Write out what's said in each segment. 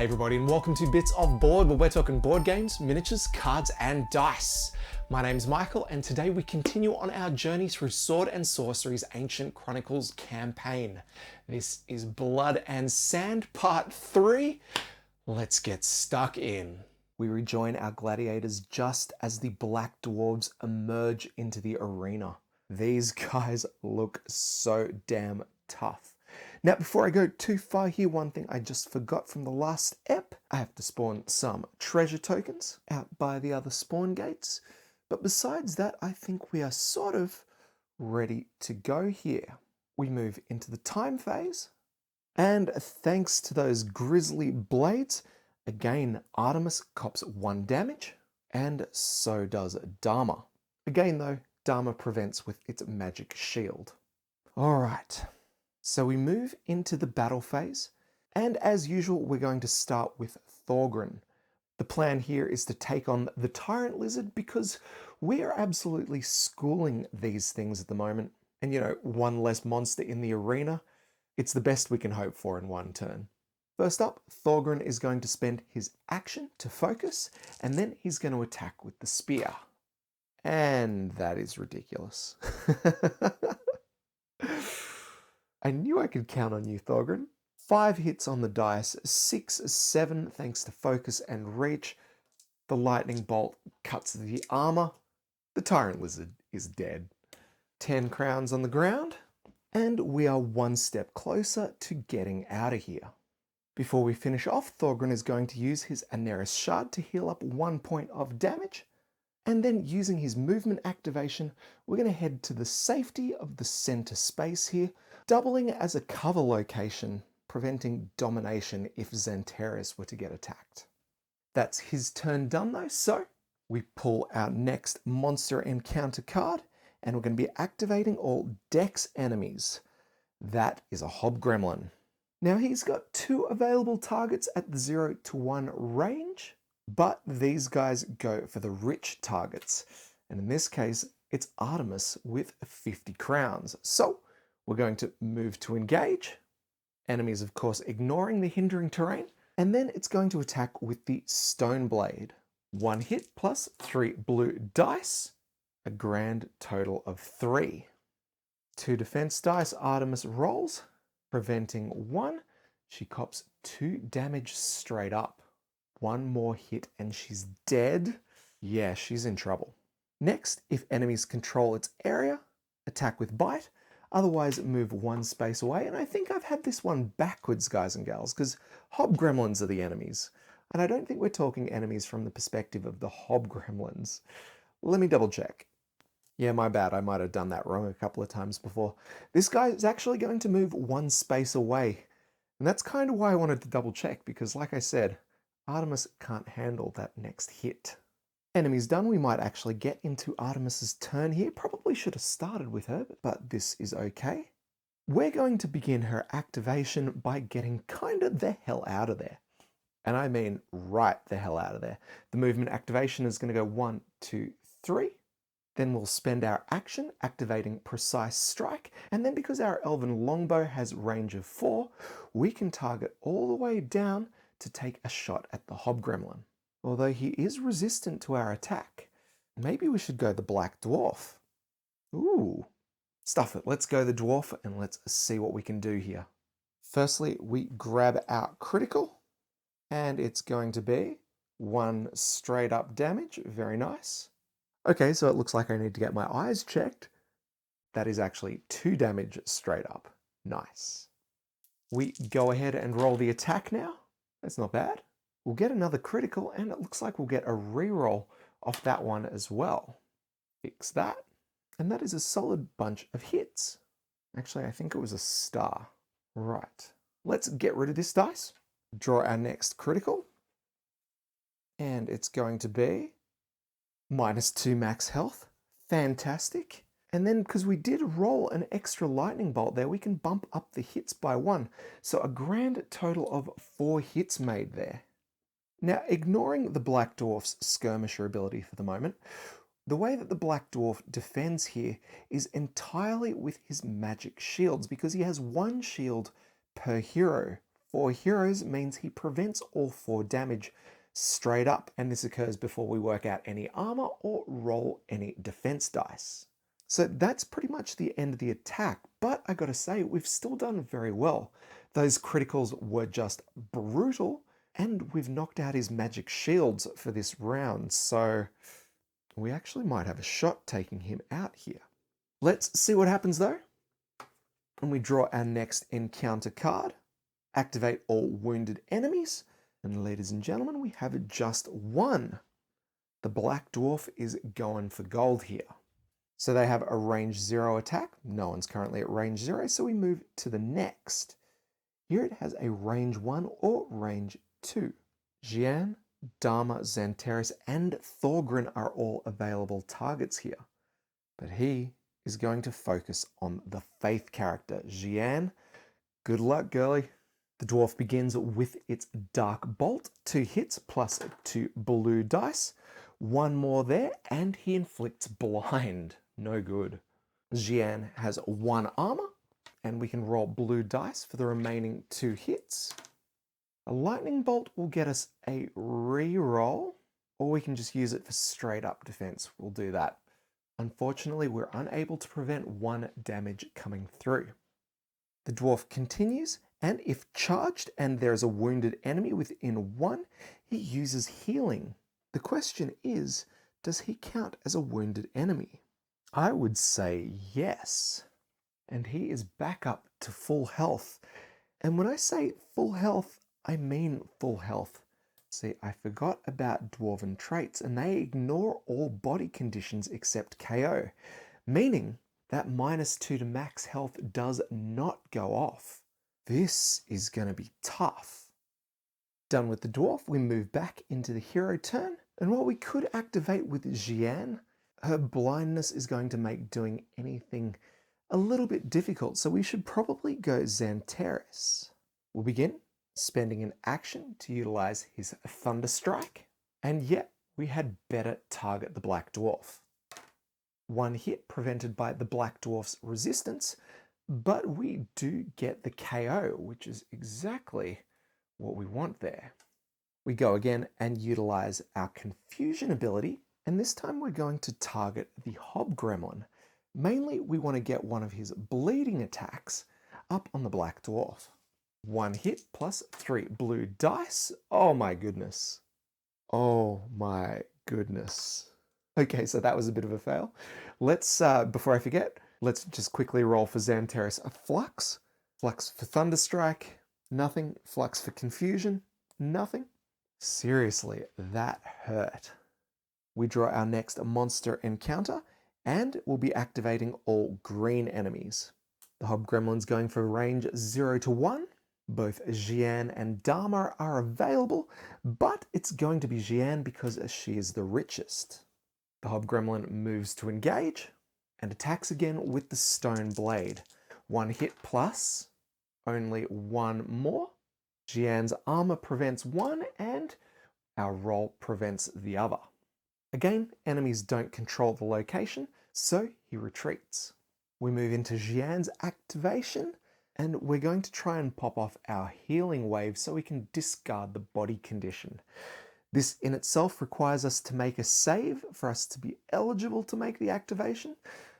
Hey everybody, and welcome to Bits of Board, where we're talking board games, miniatures, cards, and dice. My name's Michael, and today we continue on our journey through Sword and Sorcery's Ancient Chronicles campaign. This is Blood and Sand Part 3. Let's get stuck in. We rejoin our gladiators just as the Black Dwarves emerge into the arena. These guys look so damn tough. Now, before I go too far here, one thing I just forgot from the last ep. I have to spawn some treasure tokens out by the other spawn gates. But besides that, I think we are sort of ready to go here. We move into the time phase. And thanks to those grisly blades, again, Artemis cops 1 damage. And so does Dharma. Again though, Dharma prevents with its magic shield. Alright. So we move into the battle phase, and as usual, we're going to start with Thorgrim. The plan here is to take on the Tyrant Lizard because we are absolutely schooling these things at the moment. And you know, one less monster in the arena, it's the best we can hope for in one turn. First up, Thorgrim is going to spend his action to focus, and then he's going to attack with the spear. And that is ridiculous. I knew I could count on you, Thorgrim. 5 hits on the dice, 6, 7 thanks to focus and reach. The lightning bolt cuts the armor. The Tyrant Lizard is dead. 10 crowns on the ground, and we are 1 step closer to getting out of here. Before we finish off, Thorgrim is going to use his Aneris Shard to heal up 1 point of damage. And then using his movement activation, we're going to head to the safety of the center space here, doubling as a cover location, preventing domination if Xantares were to get attacked. That's his turn done though, so we pull our next monster encounter card, and we're going to be activating all Dex enemies. That is a Hobgremlin. Now he's got 2 available targets at the 0 to 1 range. But these guys go for the rich targets. And in this case, it's Artemis with 50 crowns. So we're going to move to engage. Enemies, of course, ignoring the hindering terrain. And then it's going to attack with the Stone Blade. 1 hit plus 3 blue dice. A grand total of 3. 2 defense dice Artemis rolls, preventing 1. She cops 2 damage straight up. 1 more hit and she's dead. Yeah, she's in trouble. Next, if enemies control its area, attack with bite. Otherwise, move 1 space away. And I think I've had this one backwards, guys and gals, because Hobgremlins are the enemies. And I don't think we're talking enemies from the perspective of the Hobgremlins. Let me double check. Yeah, my bad. I might have done that wrong a couple of times before. This guy is actually going to move 1 space away. And that's kind of why I wanted to double check, because like I said, Artemis can't handle that next hit. Enemies done, we might actually get into Artemis's turn here. Probably should have started with her, but this is okay. We're going to begin her activation by getting kind of the hell out of there. And I mean right the hell out of there. The movement activation is going to go 1, 2, 3. Then we'll spend our action activating Precise Strike. And then because our Elven Longbow has range of 4, we can target all the way down to take a shot at the Hobgremlin. Although he is resistant to our attack, maybe we should go the Black Dwarf. Ooh, stuff it. Let's go the Dwarf and let's see what we can do here. Firstly, we grab our critical, and it's going to be 1 straight up damage. Very nice. Okay, so it looks like I need to get my eyes checked. That is actually 2 damage straight up. Nice. We go ahead and roll the attack now. That's not bad. We'll get another critical, and it looks like we'll get a reroll off that one as well. Fix that. And that is a solid bunch of hits. Actually, I think it was a star. Right. Let's get rid of this dice. Draw our next critical. And it's going to be -2 max health. Fantastic. And then, because we did roll an extra lightning bolt there, we can bump up the hits by 1. So a grand total of 4 hits made there. Now, ignoring the Black Dwarf's skirmisher ability for the moment, the way that the Black Dwarf defends here is entirely with his magic shields, because he has 1 shield per hero 4 heroes means he prevents all 4 damage straight up, and this occurs before we work out any armor or roll any defense dice. So that's pretty much the end of the attack, but I gotta say, we've still done very well. Those criticals were just brutal, and we've knocked out his magic shields for this round, so we actually might have a shot taking him out here. Let's see what happens though. And we draw our next encounter card, activate all wounded enemies, and ladies and gentlemen, we have just one. The Black Dwarf is going for gold here. So they have a range 0 attack. No one's currently at range 0, so we move to the next. Here it has a range 1 or range 2. Jian, Dharma, Xantares, and Thorgrin are all available targets here. But he is going to focus on the Faith character. Jian, good luck, girlie. The dwarf begins with its Dark Bolt, 2 hits plus 2 blue dice. One more there, and he inflicts blind. No good. Jian has 1 armor, and we can roll blue dice for the remaining 2 hits. A lightning bolt will get us a re-roll, or we can just use it for straight up defense. We'll do that. Unfortunately, we're unable to prevent 1 damage coming through. The dwarf continues, and if charged and there is a wounded enemy within 1, he uses healing. The question is, does he count as a wounded enemy? I would say yes. And he is back up to full health. And when I say full health, I mean full health. See, I forgot about dwarven traits, and they ignore all body conditions except KO, meaning that -2 to max health does not go off. This is going to be tough. Done with the dwarf, we move back into the hero turn, and while we could activate with Jian, her blindness is going to make doing anything a little bit difficult, so we should probably go Xantares. We'll begin spending an action to utilize his Thunder Strike, and yet we had better target the Black Dwarf. 1 hit prevented by the Black Dwarf's resistance, but we do get the KO, which is exactly what we want there. We go again and utilize our Confusion ability, and this time we're going to target the Hobgremlin. Mainly, we want to get one of his bleeding attacks up on the Black Dwarf. 1 hit plus 3 blue dice. Oh my goodness. Oh my goodness. Okay, so that was a bit of a fail. Let's, before I forget, let's just quickly roll for Xantares a Flux. Flux for Thunderstrike, nothing. Flux for Confusion, nothing. Seriously, that hurt. We draw our next monster encounter, and we'll be activating all green enemies. The Hobgremlin's going for range 0 to 1. Both Jian and Dharma are available, but it's going to be Jian because she is the richest. The Hobgremlin moves to engage and attacks again with the Stone Blade. 1 hit plus, only 1 more. Jian's armor prevents 1 and our roll prevents the other. Again, enemies don't control the location, so he retreats. We move into Jian's activation, and we're going to try and pop off our healing wave so we can discard the body condition. This in itself requires us to make a save for us to be eligible to make the activation.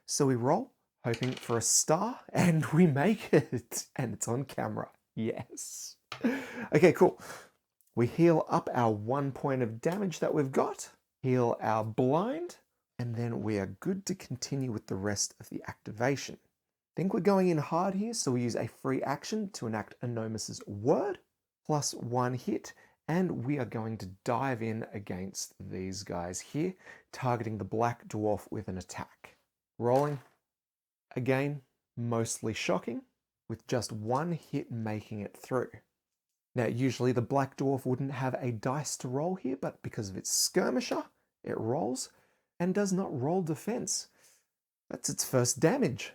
So we roll, hoping for a star, and we make it. And it's on camera. Yes. Okay, cool. We heal up our 1 point of damage that we've got, heal our blind, and then we are good to continue with the rest of the activation. I think we're going in hard here, so we use a free action to enact Anomus's word, plus 1 hit, and we are going to dive in against these guys here, targeting the Black Dwarf with an attack. Rolling. Again, mostly shocking, with just 1 hit making it through. Now, usually the Black Dwarf wouldn't have a dice to roll here, but because of its skirmisher, it rolls and does not roll defense. That's its first damage.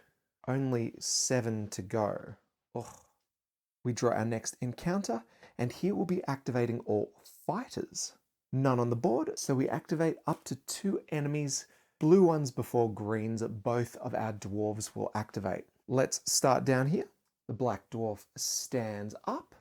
Only 7 to go. Ugh. We draw our next encounter, and here we'll be activating all fighters. None on the board, so we activate up to 2 enemies, blue ones before greens. Both of our dwarves will activate. Let's start down here. The Black Dwarf stands up,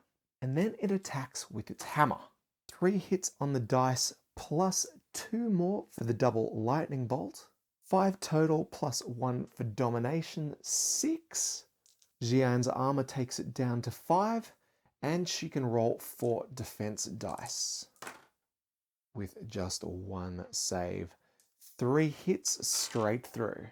and then it attacks with its hammer. 3 hits on the dice plus 2 more for the double lightning bolt. 5 total plus 1 for domination, 6. Xian's armor takes it down to 5, and she can roll 4 defense dice with just 1 save. 3 hits straight through.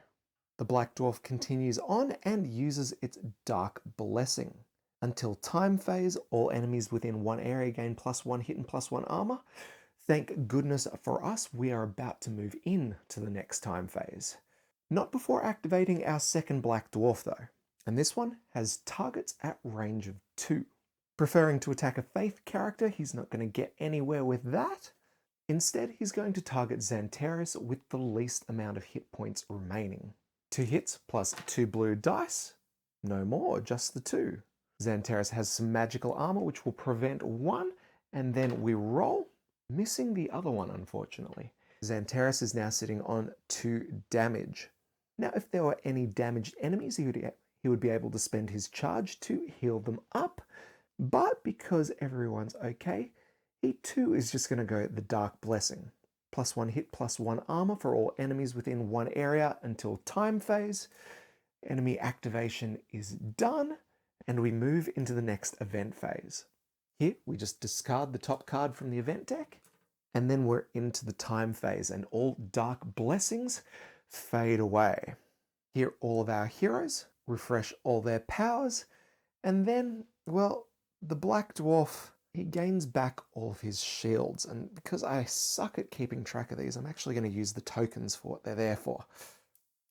The Black Dwarf continues on and uses its Dark Blessing. Until time phase, all enemies within 1 area gain +1 hit and +1 armor. Thank goodness for us, we are about to move in to the next time phase. Not before activating our second Black Dwarf though, and this one has targets at range of 2. Preferring to attack a Faith character, he's not going to get anywhere with that. Instead, he's going to target Xantares with the least amount of hit points remaining. 2 hits plus 2 blue dice. No more, just the 2. Xantares has some magical armor which will prevent 1, and then we roll, missing the other one unfortunately. Xantares is now sitting on 2 damage. Now if there were any damaged enemies, he would be able to spend his charge to heal them up, but because everyone's okay, he too is just going to go the Dark Blessing. +1 hit, +1 armor for all enemies within 1 area until time phase. Enemy activation is done, and we move into the next event phase. Here, we just discard the top card from the event deck, and then we're into the time phase, and all Dark Blessings fade away. Here, all of our heroes refresh all their powers, and then, well, the Black Dwarf, he gains back all of his shields, and because I suck at keeping track of these, I'm actually going to use the tokens for what they're there for.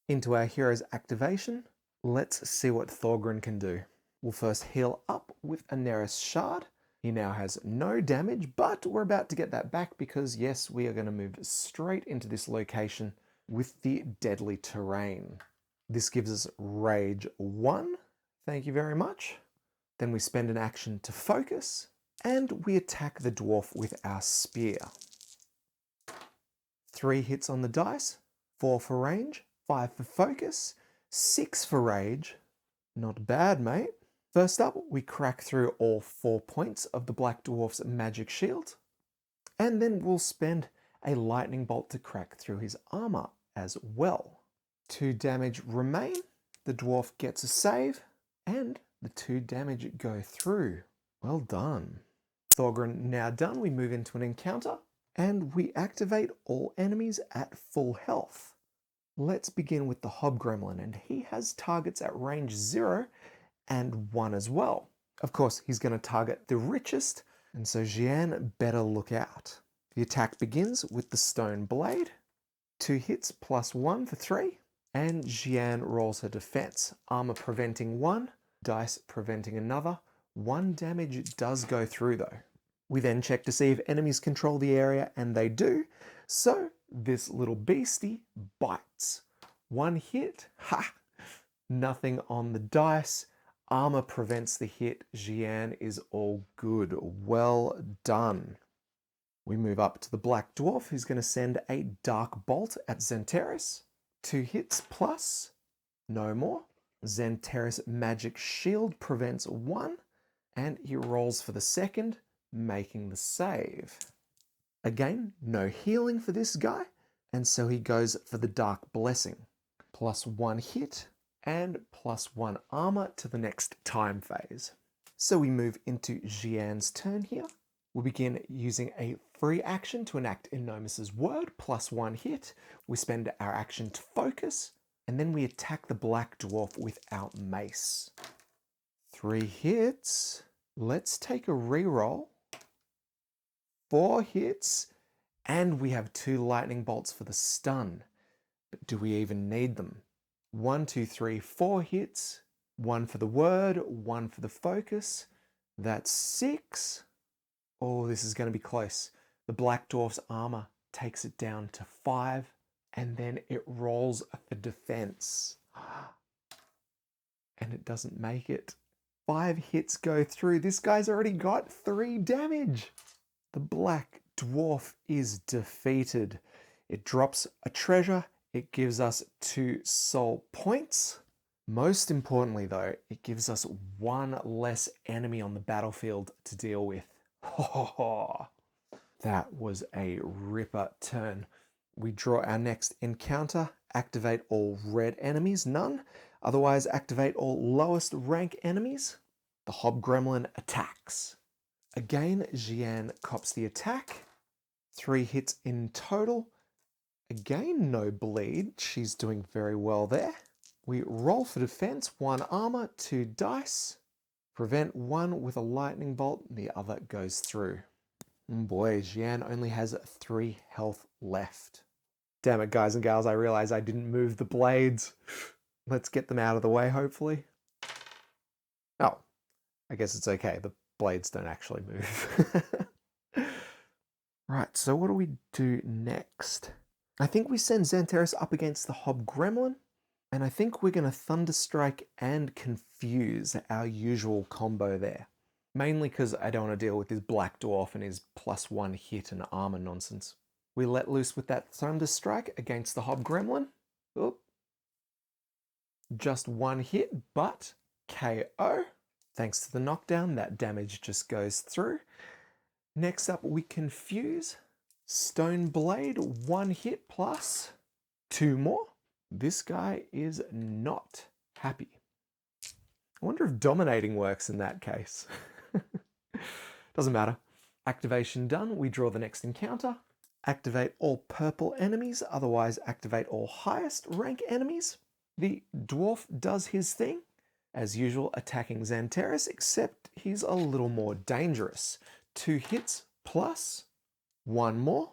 Into our hero's activation, let's see what Thorgrin can do. We'll first heal up with a Neris Shard. He now has no damage, but we're about to get that back because yes, we are going to move straight into this location with the deadly terrain. This gives us Rage 1. Thank you very much. Then we spend an action to focus, and we attack the dwarf with our spear. 3 hits on the dice, 4 for range, 5 for focus, 6 for rage. Not bad, mate. First up, we crack through all 4 points of the Black Dwarf's magic shield, and then we'll spend a lightning bolt to crack through his armor as well. 2 damage remain, the dwarf gets a save, and the 2 damage go through. Well done. Thorgrin now done, we move into an encounter, and we activate all enemies at full health. Let's begin with the Hobgremlin, and he has targets at range 0 and 1 as well. Of course, he's going to target the richest, and so Xian better look out. The attack begins with the Stone Blade. 2 hits plus 1 for 3, and Xian rolls her defense. Armor preventing 1, dice preventing another. 1 damage does go through though. We then check to see if enemies control the area, and they do. So this little beastie bites. 1 hit, ha! Nothing on the dice. Armor prevents the hit. Xian is all good. Well done. We move up to the Black Dwarf, who's going to send a Dark Bolt at Xantares. 2 hits plus, no more. Xantares' magic shield prevents 1, and he rolls for the second, making the save. Again, no healing for this guy, and so he goes for the Dark Blessing. +1 hit, and +1 armor to the next time phase. So we move into Xian's turn here. We'll begin using a free action to enact Enomus's word, +1 hit. We spend our action to focus, and then we attack the Black Dwarf with our mace. 3 hits. Let's take a reroll. 4 hits, and we have 2 lightning bolts for the stun. But do we even need them? 1, 2, 3, 4 hits. 1 for the word, 1 for the focus. That's 6. Oh, this is going to be close. The Black Dwarf's armor takes it down to 5, and then it rolls for defense. And it doesn't make it. 5 hits go through. This guy's already got 3 damage. The Black Dwarf is defeated. It drops a treasure. It gives us 2 soul points. Most importantly, though, it gives us one less enemy on the battlefield to deal with. That was a ripper turn. We draw our next encounter, activate all red enemies, none. Otherwise, activate all lowest rank enemies. The Hobgremlin attacks. Again, Xian cops the attack. 3 hits in total. Again, no bleed. She's doing very well there. We roll for defense, 1 armor, 2 dice. Prevent 1 with a lightning bolt, the other goes through. Boy, Xian only has 3 health left. Damn it, guys and gals, I realize I didn't move the blades. Let's get them out of the way, hopefully. Oh, I guess it's okay. The blades don't actually move. Right, so what do we do next? I think we send Xanteris up against the Hobgremlin, and I think we're going to Thunderstrike and Confuse, our usual combo there. Mainly because I don't want to deal with his Black Dwarf and his +1 hit and armor nonsense. We let loose with that Thunderstrike against the Hobgremlin. Oop. Just 1 hit, but KO. Thanks to the knockdown, that damage just goes through. Next up, we Confuse. Stone Blade, 1 hit plus 2 more. This guy is not happy. I wonder if dominating works in that case. Doesn't matter. Activation done. We draw the next encounter. Activate all purple enemies, otherwise activate all highest rank enemies. The dwarf does his thing, as usual, attacking Xanteris, except he's a little more dangerous. 2 hits plus 1 more,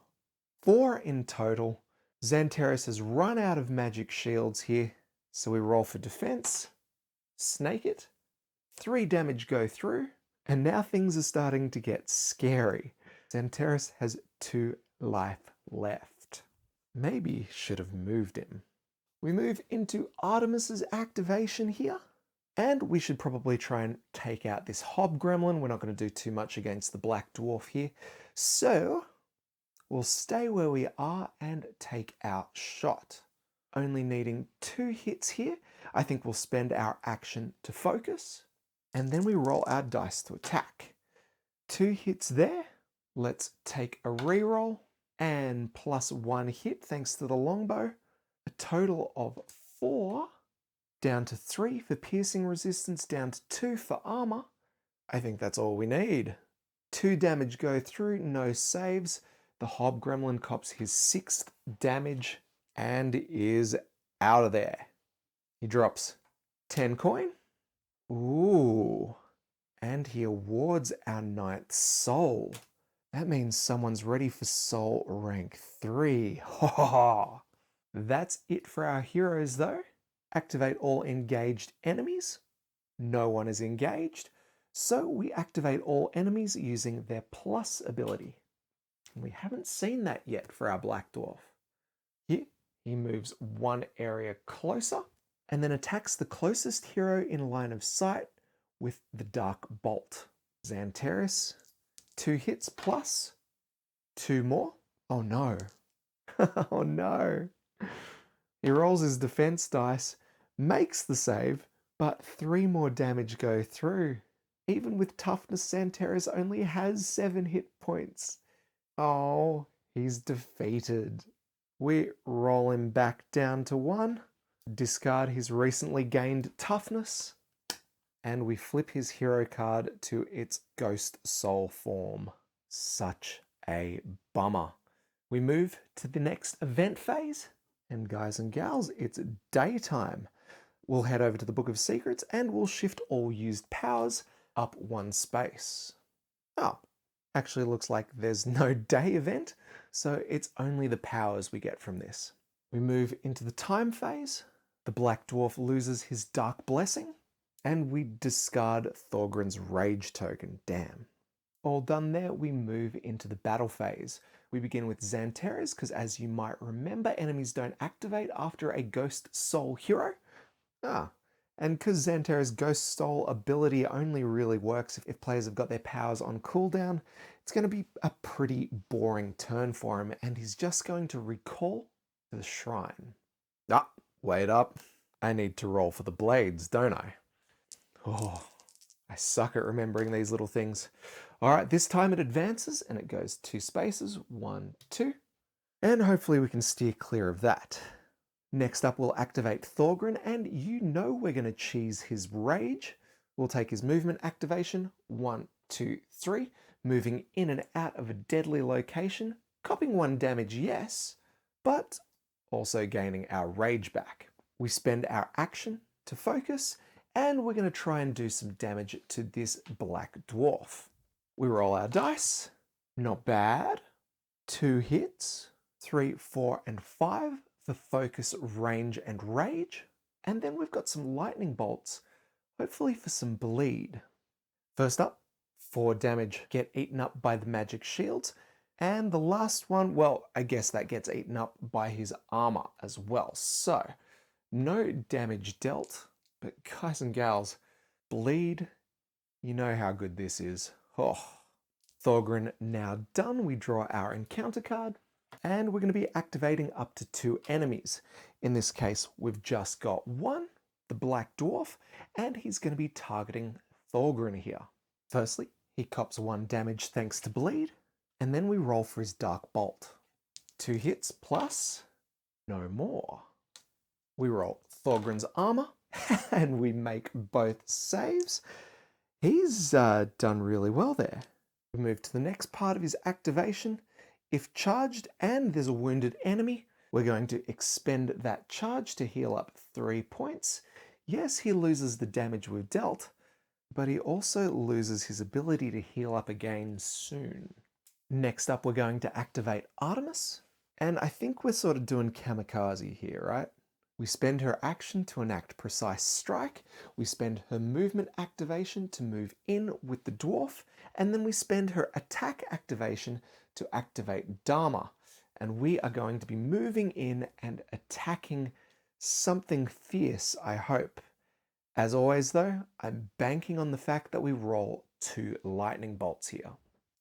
4 in total. Xanteris has run out of magic shields here, so we roll for defense, snake it, 3 damage go through, and now things are starting to get scary. Xanteris has 2 life left. Maybe should have moved him. We move into Artemis's activation here, and we should probably try and take out this Hobgremlin. We're not going to do too much against the Black Dwarf here, so we'll stay where we are and take our shot. Only needing 2 hits here. I think we'll spend our action to focus, and then we roll our dice to attack. 2 hits there. Let's take a reroll, and +1 hit thanks to the longbow. A total of 4, down to 3 for piercing resistance, down to 2 for armor. I think that's all we need. 2 damage go through, no saves. The Hobgremlin cops his 6th damage and is out of there. He drops 10 coin. Ooh. And he awards our 9th soul. That means someone's ready for soul rank 3. Ha ha ha. That's it for our heroes though. Activate all engaged enemies. No one is engaged. So we activate all enemies using their plus ability. We haven't seen that yet for our Black Dwarf. Here, he moves 1 area closer and then attacks the closest hero in line of sight with the Dark Bolt. Xanteris, 2 hits plus 2 more. Oh no. Oh no. He rolls his defense dice, makes the save, but 3 more damage go through. Even with toughness, Xanteris only has 7 hit points. Oh, he's defeated. We roll him back down to 1, discard his recently gained toughness, and we flip his hero card to its Ghost Soul form. Such a bummer. We move to the next event phase, and guys and gals, it's daytime. We'll head over to the Book of Secrets and we'll shift all used powers up 1 space. Oh, actually looks like there's no day event, so it's only the powers we get from this. We move into the time phase. The Black Dwarf loses his Dark Blessing, and we discard Thorgrin's Rage token. Damn. All done there, we move into the battle phase. We begin with Xanteris, because as you might remember, enemies don't activate after a Ghost Soul hero. And because Xanteris' Ghost Soul ability only really works if players have got their powers on cooldown, it's going to be a pretty boring turn for him, and he's just going to recall to the shrine. Wait up. I need to roll for the blades, don't I? Oh, I suck at remembering these little things. All right, this time it advances and it goes 2 spaces, 1, 2. And hopefully we can steer clear of that. Next up, we'll activate Thorgrin, and you know we're going to cheese his rage. We'll take his movement activation, 1, 2, 3, moving in and out of a deadly location, copping 1 damage, yes, but also gaining our rage back. We spend our action to focus, and we're going to try and do some damage to this black dwarf. We roll our dice. Not bad. 2 hits. 3, 4, and 5 for focus, range, and rage. And then we've got some lightning bolts, hopefully for some bleed. First up, 4 damage get eaten up by the magic shields. And the last one, well, I guess that gets eaten up by his armor as well. So, no damage dealt, but guys and gals, bleed, you know how good this is. Oh. Thorgrin now done, we draw our encounter card, and we're going to be activating up to 2 enemies. In this case, we've just got 1, the Black Dwarf, and he's going to be targeting Thorgrin here. Firstly, he cops 1 damage thanks to bleed, and then we roll for his Dark Bolt. 2 hits plus, no more. We roll Thorgrin's armor, and we make both saves. He's done really well there. We move to the next part of his activation. If charged and there's a wounded enemy, we're going to expend that charge to heal up 3 points. Yes, he loses the damage we've dealt, but he also loses his ability to heal up again soon. Next up, we're going to activate Artemis, and I think we're sort of doing kamikaze here, right? We spend her action to enact Precise Strike, we spend her movement activation to move in with the dwarf, and then we spend her attack activation to activate Dharma. And we are going to be moving in and attacking something fierce, I hope. As always though, I'm banking on the fact that we roll 2 lightning bolts here.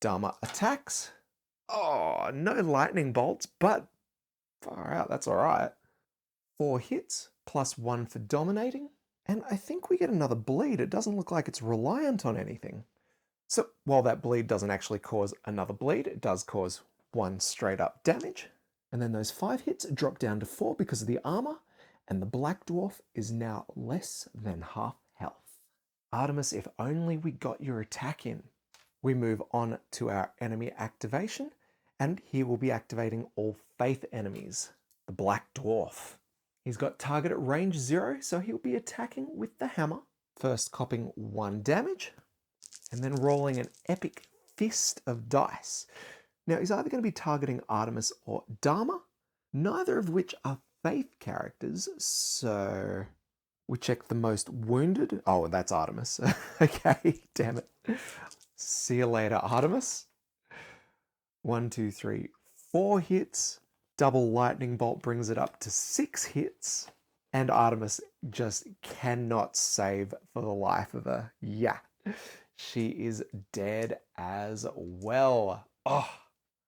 Dharma attacks. Oh, no lightning bolts, but far out, that's alright. 4 hits, plus 1 for dominating, and I think we get another bleed. It doesn't look like it's reliant on anything. So while that bleed doesn't actually cause another bleed, it does cause 1 straight up damage. And then those 5 hits drop down to 4 because of the armor, and the Black Dwarf is now less than half health. Artemis, if only we got your attack in. We move on to our enemy activation, and here we'll be activating all Faith enemies. The Black Dwarf. He's got target at range 0, so he'll be attacking with the hammer. First copping 1 damage, and then rolling an epic fist of dice. Now he's either going to be targeting Artemis or Dharma, neither of which are Faith characters, so we check the most wounded. Oh, that's Artemis. Okay, damn it. See you later, Artemis. 1, 2, 3, 4 hits. Double lightning bolt brings it up to 6 hits, and Artemis just cannot save for the life of her. Yeah, she is dead as well. Oh,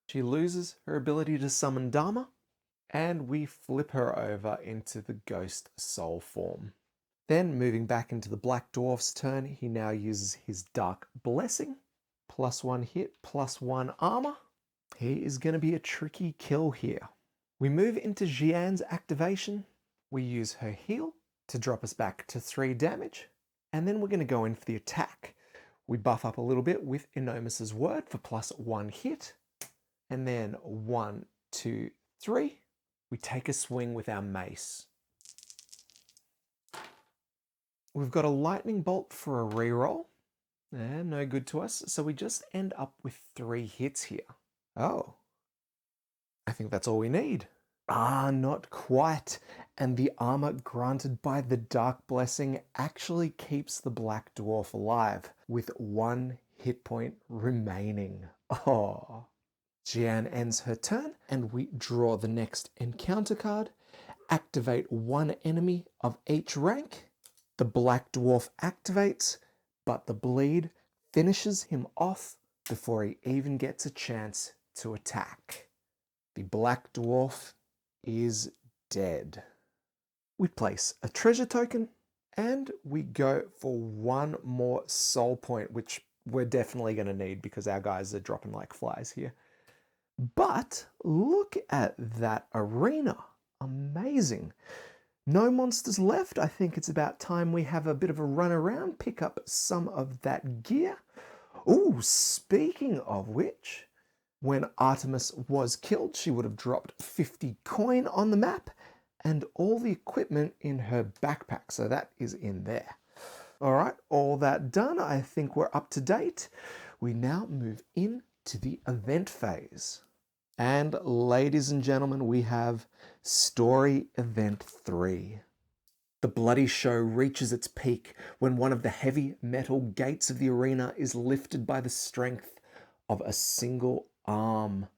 she loses her ability to summon Dharma, and we flip her over into the ghost soul form. Then moving back into the Black Dwarf's turn, he now uses his Dark Blessing, plus 1 hit, plus 1 armor. He is going to be a tricky kill here. We move into Xian's activation. We use her heal to drop us back to 3 damage. And then we're going to go in for the attack. We buff up a little bit with Enomis's Word for plus 1 hit. And then 1, 2, 3. We take a swing with our mace. We've got a lightning bolt for a reroll. No good to us. So we just end up with 3 hits here. Oh. I think that's all we need. Ah, not quite. And the armor granted by the Dark Blessing actually keeps the Black Dwarf alive, with 1 hit point remaining. Oh. Xian ends her turn, and we draw the next encounter card, activate 1 enemy of each rank. The Black Dwarf activates, but the bleed finishes him off before he even gets a chance to attack. The Black Dwarf is dead. We place a treasure token, and we go for one more soul point, which we're definitely going to need because our guys are dropping like flies here. But look at that arena. Amazing. No monsters left. I think it's about time we have a bit of a run around, pick up some of that gear. Ooh, speaking of which, when Artemis was killed, she would have dropped 50 coin on the map and all the equipment in her backpack. So that is in there. All right, all that done. I think we're up to date. We now move into the event phase. And ladies and gentlemen, we have Story Event 3. The bloody show reaches its peak when one of the heavy metal gates of the arena is lifted by the strength of a single arm.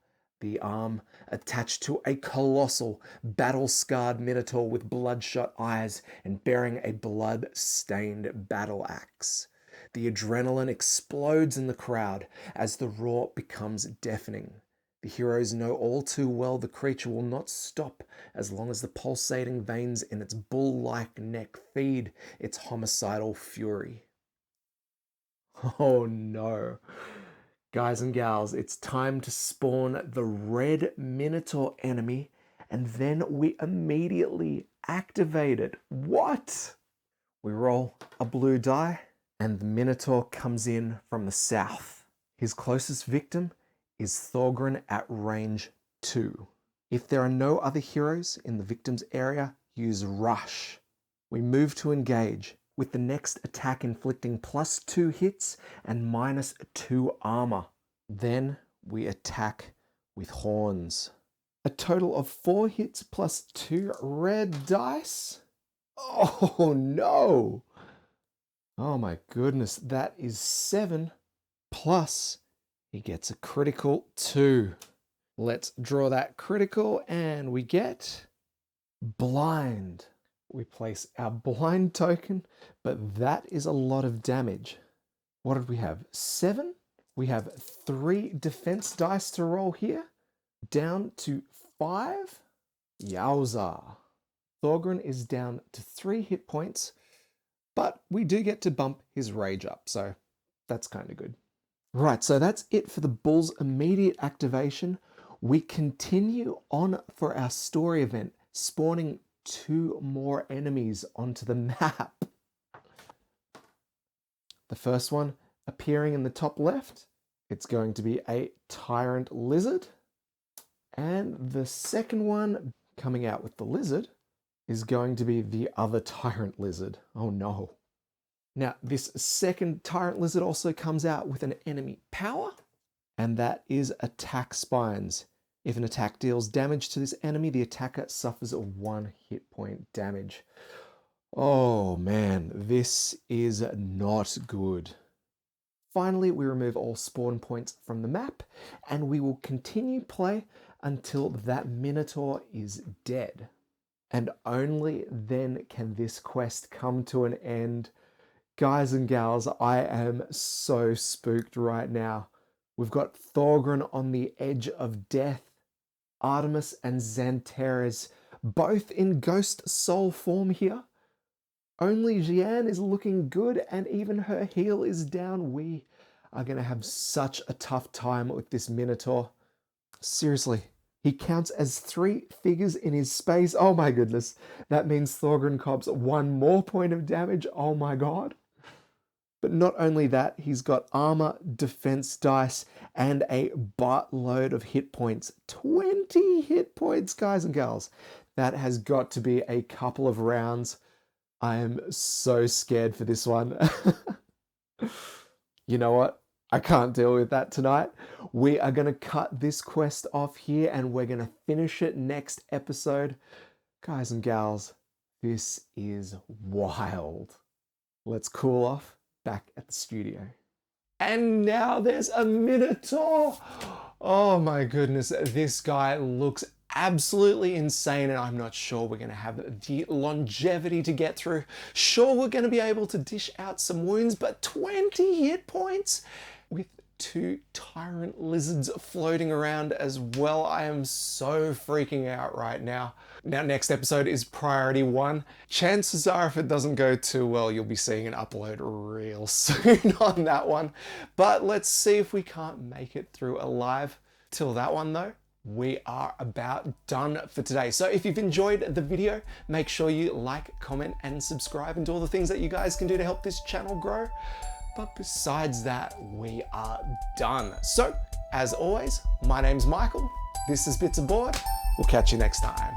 The arm attached to a colossal, battle-scarred minotaur with bloodshot eyes and bearing a blood-stained battle axe. The adrenaline explodes in the crowd as the roar becomes deafening. The heroes know all too well the creature will not stop as long as the pulsating veins in its bull-like neck feed its homicidal fury. Oh no. Guys and gals, it's time to spawn the red Minotaur enemy, and then we immediately activate it. What? We roll a blue die, and the Minotaur comes in from the south. His closest victim is Thorgrin at range 2. If there are no other heroes in the victim's area, use Rush. We move to engage, with the next attack inflicting +2 hits and -2 armor. Then we attack with Horns. A total of 4 hits +2 red dice. Oh no! Oh my goodness, that is 7 plus he gets a critical 2. Let's draw that critical and we get blind. We place our blind token, but that is a lot of damage. What did we have? 7? We have 3 defense dice to roll here. Down to 5. Yowza. Thorgrin is down to 3 hit points, but we do get to bump his rage up, so that's kind of good. Right, so that's it for the bull's immediate activation. We continue on for our story event, spawning 2 more enemies onto the map. The first one appearing in the top left, it's going to be a tyrant lizard. And the second one coming out with the lizard is going to be the other tyrant lizard. Oh no. Now, this second tyrant lizard also comes out with an enemy power, and that is attack spines. If an attack deals damage to this enemy, the attacker suffers a 1 hit point damage. Oh man, this is not good. Finally, we remove all spawn points from the map, and we will continue play until that Minotaur is dead. And only then can this quest come to an end. Guys and gals, I am so spooked right now. We've got Thorgrin on the edge of death. Artemis and Xantares, both in ghost soul form here. Only Jian is looking good, and even her heal is down. We are going to have such a tough time with this Minotaur. Seriously, he counts as 3 figures in his space. Oh my goodness. That means Thorgrin cops 1 more point of damage. Oh my god. But not only that, he's got armor, defense dice, and a buttload of hit points. 20 hit points, guys and gals. That has got to be a couple of rounds. I am so scared for this one. You know what? I can't deal with that tonight. We are going to cut this quest off here and we're going to finish it next episode. Guys and gals, this is wild. Let's cool off back at the studio. And now there's a Minotaur. Oh my goodness, this guy looks absolutely insane, and I'm not sure we're going to have the longevity to get through. Sure, we're going to be able to dish out some wounds, but 20 hit points with 2 tyrant lizards floating around as well. I am so freaking out right now. Now, next episode is priority 1. Chances are if it doesn't go too well, you'll be seeing an upload real soon on that one. But let's see if we can't make it through alive. Till that one though, we are about done for today. So if you've enjoyed the video, make sure you like, comment, and subscribe, and do all the things that you guys can do to help this channel grow. But besides that, we are done. So as always, my name's Michael. This is Bits Aboard. We'll catch you next time.